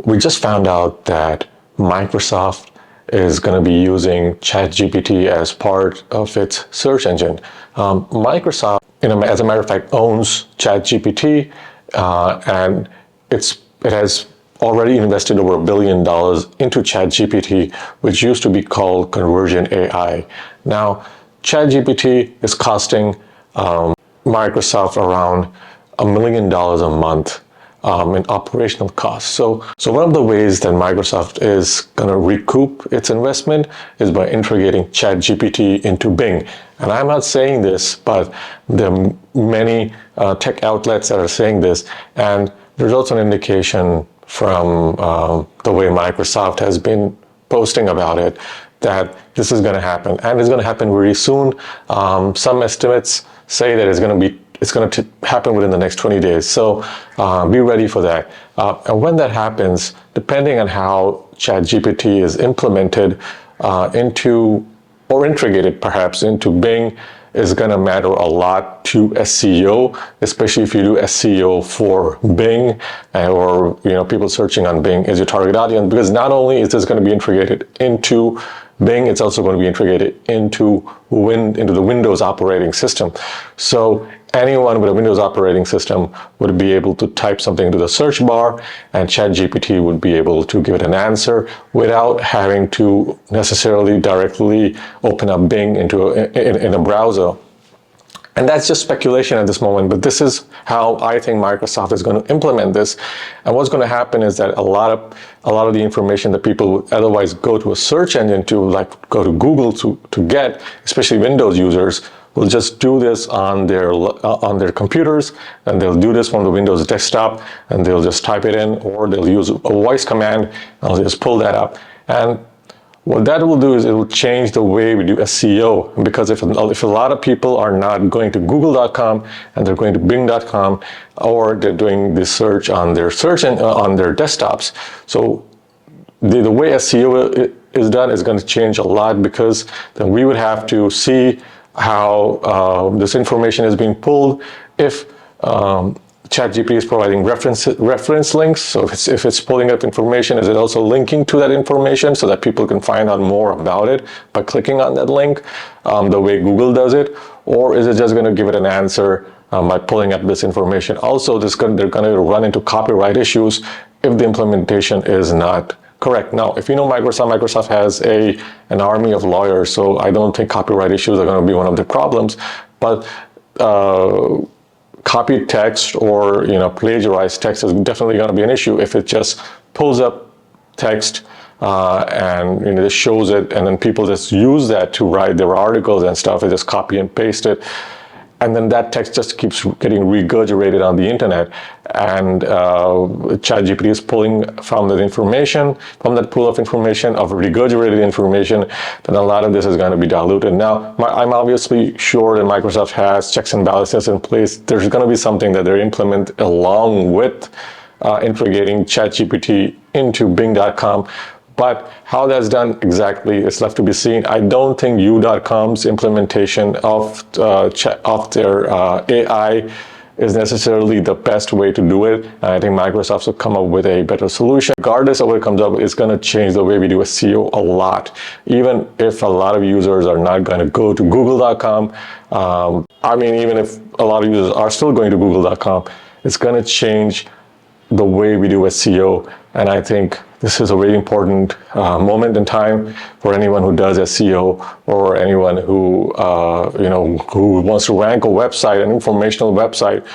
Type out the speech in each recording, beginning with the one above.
we just found out that Microsoft is going to be using Chat GPT as part of its search engine. Microsoft, as a matter of fact, owns Chat GPT, and it has already invested over $1 billion into Chat GPT, which used to be called Conversion AI. Now, Chat GPT is costing Microsoft around $1 million a month in operational costs. So one of the ways that Microsoft is going to recoup its investment is by integrating Chat GPT into Bing. And I'm not saying this, but there are many tech outlets that are saying this. And there's also an indication from the way Microsoft has been posting about it that this is going to happen, and it's going to happen very soon. Some estimates say that it's going to happen within the next 20 days. So be ready for that. And when that happens, depending on how ChatGPT is implemented into or integrated perhaps into Bing, is going to matter a lot to SEO, especially if you do SEO for Bing or people searching on Bing as your target audience, because not only is this going to be integrated into Bing, it's also going to be integrated into the Windows operating system. So anyone with a Windows operating system would be able to type something into the search bar, and ChatGPT would be able to give it an answer without having to necessarily directly open up Bing in a browser. And that's just speculation at this moment, but this is how I think Microsoft is going to implement this. And what's going to happen is that a lot of the information that people would otherwise go to a search engine to, like go to Google to get, especially Windows users, will just do this on their computers, and they'll do this from the Windows desktop, and they'll just type it in, or they'll use a voice command, and they'll just pull that up. And what that will do is it will change the way we do SEO, because if a lot of people are not going to google.com and they're going to bing.com, or they're doing the search on their on their desktops, so the way SEO is done is going to change a lot, because then we would have to see how this information is being pulled. If ChatGPT is providing reference links, so if it's pulling up information, is it also linking to that information so that people can find out more about it by clicking on that link the way Google does it? Or is it just going to give it an answer by pulling up this information? Also, they're going to run into copyright issues if the implementation is not correct. Now, if you know Microsoft has an army of lawyers, so I don't think copyright issues are going to be one of the problems. But copied text or plagiarized text is definitely going to be an issue if it just pulls up text and it shows it, and then people just use that to write their articles and stuff. They just copy and paste it, and then that text just keeps getting regurgitated on the internet. And ChatGPT is pulling from that information, from that pool of information, of regurgitated information, then a lot of this is going to be diluted. Now, I'm obviously sure that Microsoft has checks and balances in place. There's going to be something that they implement along with integrating ChatGPT into Bing.com. But how that's done exactly is left to be seen. I don't think U.com's implementation of their AI is necessarily the best way to do it. And I think Microsoft will come up with a better solution. Regardless of what comes up, it's going to change the way we do SEO a lot. Even if a lot of users are not going to go to google.com, even if a lot of users are still going to google.com, it's going to change the way we do SEO. And I think this is a very important moment in time for anyone who does SEO, or anyone who who wants to rank a website, an informational website.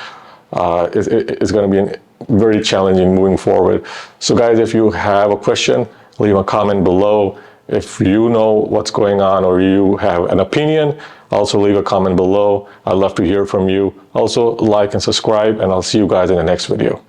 It's going to be very challenging moving forward. So guys, if you have a question, leave a comment below. If you know what's going on or you have an opinion, also leave a comment below. I'd love to hear from you. Also, like and subscribe, and I'll see you guys in the next video.